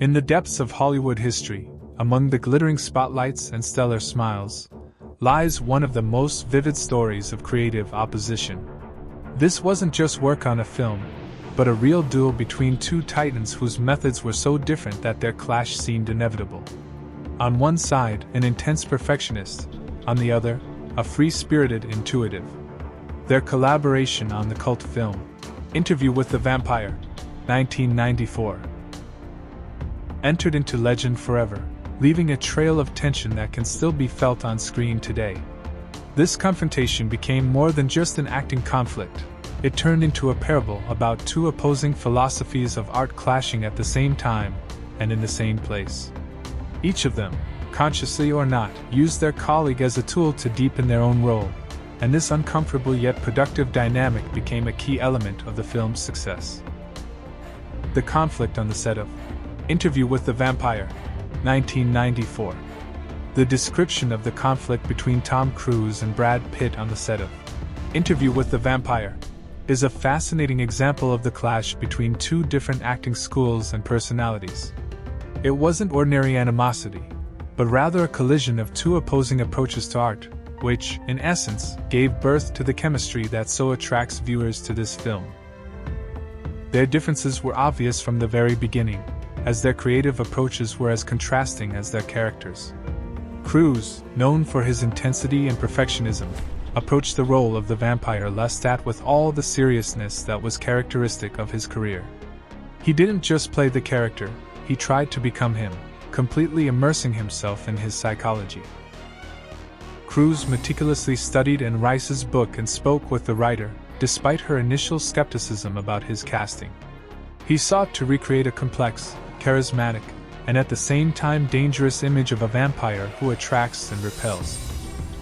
In the depths of Hollywood history, among the glittering spotlights and stellar smiles, lies one of the most vivid stories of creative opposition. This wasn't just work on a film, but a real duel between two titans whose methods were so different that their clash seemed inevitable. On one side, an intense perfectionist, on the other, a free-spirited intuitive. Their collaboration on the cult film, Interview with the Vampire, 1994, entered into legend forever, leaving a trail of tension that can still be felt on screen today. This confrontation became more than just an acting conflict. It turned into a parable about two opposing philosophies of art clashing at the same time and in the same place. Each of them, consciously or not, used their colleague as a tool to deepen their own role, and this uncomfortable yet productive dynamic became a key element of the film's success. The conflict on the set of Interview with the Vampire, 1994. The description of the conflict between Tom Cruise and Brad Pitt on the set of Interview with the Vampire is a fascinating example of the clash between two different acting schools and personalities. It wasn't ordinary animosity, but rather a collision of two opposing approaches to art, which, in essence, gave birth to the chemistry that so attracts viewers to this film. Their differences were obvious from the very beginning, as their creative approaches were as contrasting as their characters. Cruise, known for his intensity and perfectionism, approached the role of the vampire Lestat with all the seriousness that was characteristic of his career. He didn't just play the character, he tried to become him, completely immersing himself in his psychology. Cruise meticulously studied Anne Rice's book and spoke with the writer, despite her initial skepticism about his casting. He sought to recreate a complex, charismatic, and at the same time dangerous image of a vampire who attracts and repels.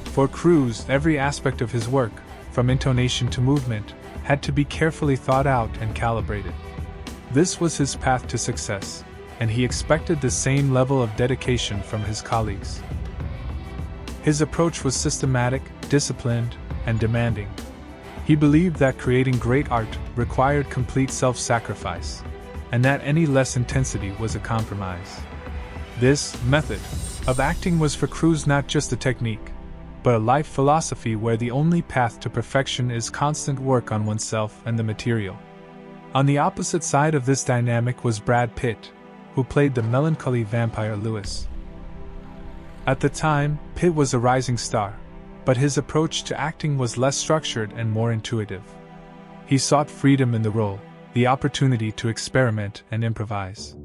For Cruise, every aspect of his work, from intonation to movement, had to be carefully thought out and calibrated. This was his path to success, and he expected the same level of dedication from his colleagues. His approach was systematic, disciplined, and demanding. He believed that creating great art required complete self-sacrifice, and that any less intensity was a compromise. This method of acting was for Cruise not just a technique, but a life philosophy where the only path to perfection is constant work on oneself and the material. On the opposite side of this dynamic was Brad Pitt, who played the melancholy vampire Lewis. At the time, Pitt was a rising star, but his approach to acting was less structured and more intuitive. He sought freedom in the role, the opportunity to experiment and improvise.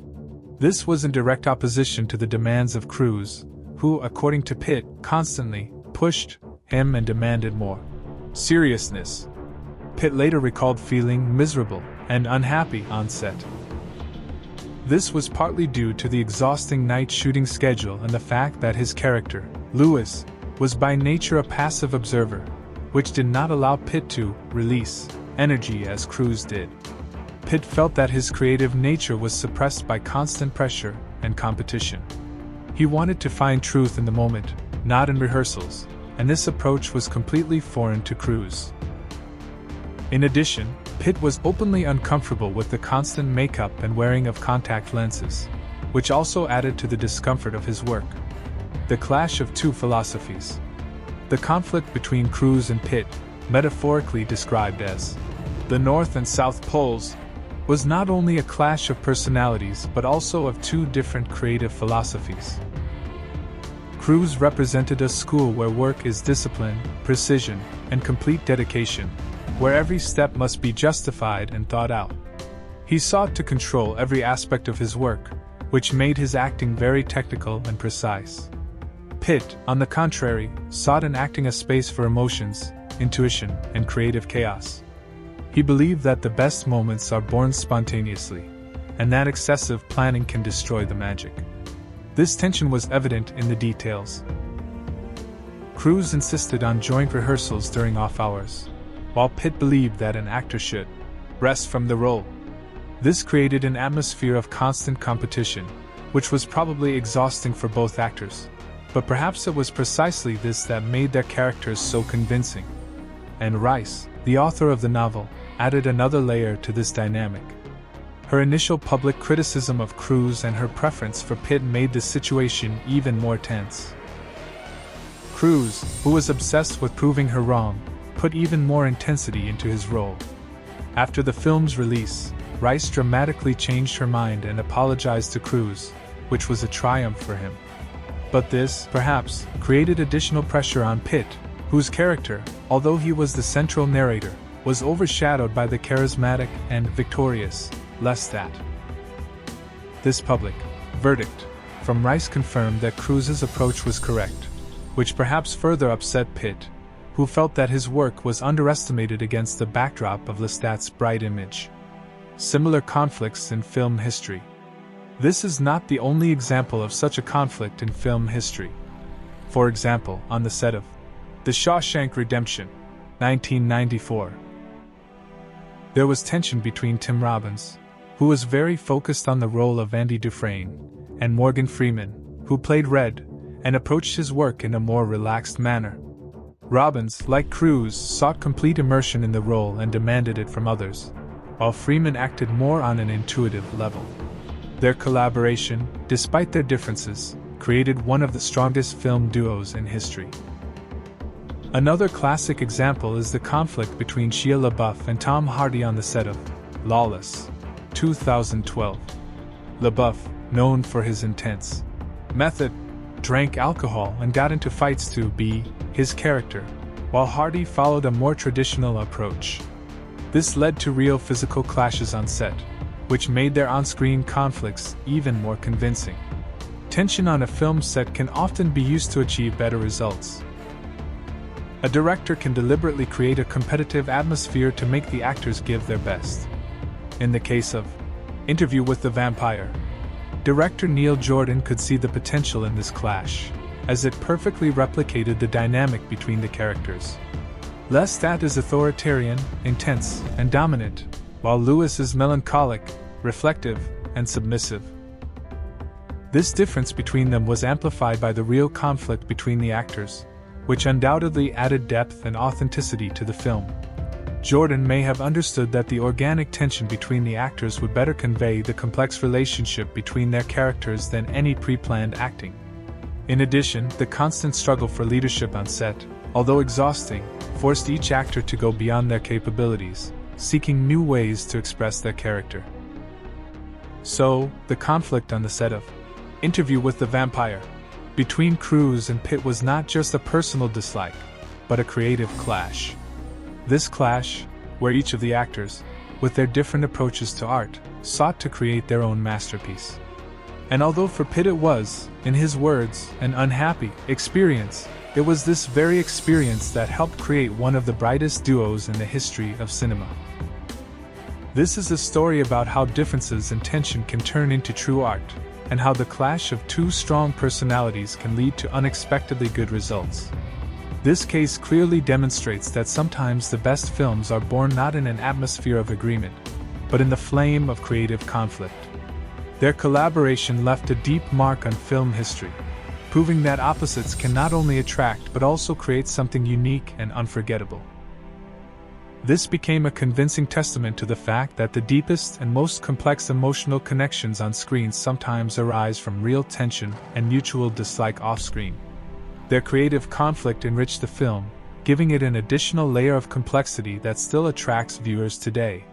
This was in direct opposition to the demands of Cruise, who, according to Pitt, constantly pushed him and demanded more seriousness. Pitt later recalled feeling miserable and unhappy on set. This was partly due to the exhausting night shooting schedule and the fact that his character, Lewis, was by nature a passive observer, which did not allow Pitt to release energy as Cruise did. Pitt felt that his creative nature was suppressed by constant pressure and competition. He wanted to find truth in the moment, not in rehearsals, and this approach was completely foreign to Cruise. In addition, Pitt was openly uncomfortable with the constant makeup and wearing of contact lenses, which also added to the discomfort of his work. The clash of two philosophies. The conflict between Cruise and Pitt, metaphorically described as the North and South Poles, was not only a clash of personalities but also of two different creative philosophies. Cruise represented a school where work is discipline, precision, and complete dedication, where every step must be justified and thought out. He sought to control every aspect of his work, which made his acting very technical and precise. Pitt, on the contrary, sought in acting a space for emotions, intuition, and creative chaos. He believed that the best moments are born spontaneously, and that excessive planning can destroy the magic. This tension was evident in the details. Cruise insisted on joint rehearsals during off hours, while Pitt believed that an actor should rest from the role. This created an atmosphere of constant competition, which was probably exhausting for both actors, but perhaps it was precisely this that made their characters so convincing. And Rice, the author of the novel, added another layer to this dynamic. Her initial public criticism of Cruise and her preference for Pitt made the situation even more tense. Cruise, who was obsessed with proving her wrong, put even more intensity into his role. After the film's release, Rice dramatically changed her mind and apologized to Cruise, which was a triumph for him. But this, perhaps, created additional pressure on Pitt, whose character, although he was the central narrator, was overshadowed by the charismatic and victorious Lestat. This public verdict from Rice confirmed that Cruise's approach was correct, which perhaps further upset Pitt, who felt that his work was underestimated against the backdrop of Lestat's bright image. Similar conflicts in film history. This is not the only example of such a conflict in film history. For example, on the set of The Shawshank Redemption, 1994, there was tension between Tim Robbins, who was very focused on the role of Andy Dufresne, and Morgan Freeman, who played Red, and approached his work in a more relaxed manner. Robbins, like Cruise, sought complete immersion in the role and demanded it from others, while Freeman acted more on an intuitive level. Their collaboration, despite their differences, created one of the strongest film duos in history. Another classic example is the conflict between Shia LaBeouf and Tom Hardy on the set of Lawless, 2012. LaBeouf, known for his intense method, drank alcohol and got into fights to be his character, while Hardy followed a more traditional approach. This led to real physical clashes on set, which made their on-screen conflicts even more convincing. Tension on a film set can often be used to achieve better results. A director can deliberately create a competitive atmosphere to make the actors give their best. In the case of Interview with the Vampire, director Neil Jordan could see the potential in this clash, as it perfectly replicated the dynamic between the characters. Lestat is authoritarian, intense, and dominant, while Lewis is melancholic, reflective, and submissive. This difference between them was amplified by the real conflict between the actors, which undoubtedly added depth and authenticity to the film. Jordan may have understood that the organic tension between the actors would better convey the complex relationship between their characters than any pre-planned acting. In addition, the constant struggle for leadership on set, although exhausting, forced each actor to go beyond their capabilities, seeking new ways to express their character. So, the conflict on the set of Interview with the Vampire between Cruise and Pitt was not just a personal dislike, but a creative clash. This clash, where each of the actors, with their different approaches to art, sought to create their own masterpiece. And although for Pitt it was, in his words, an unhappy experience, it was this very experience that helped create one of the brightest duos in the history of cinema. This is a story about how differences and tension can turn into true art, and how the clash of two strong personalities can lead to unexpectedly good results. This case clearly demonstrates that sometimes the best films are born not in an atmosphere of agreement, but in the flame of creative conflict. Their collaboration left a deep mark on film history, proving that opposites can not only attract but also create something unique and unforgettable. This became a convincing testament to the fact that the deepest and most complex emotional connections on screen sometimes arise from real tension and mutual dislike off-screen. Their creative conflict enriched the film, giving it an additional layer of complexity that still attracts viewers today.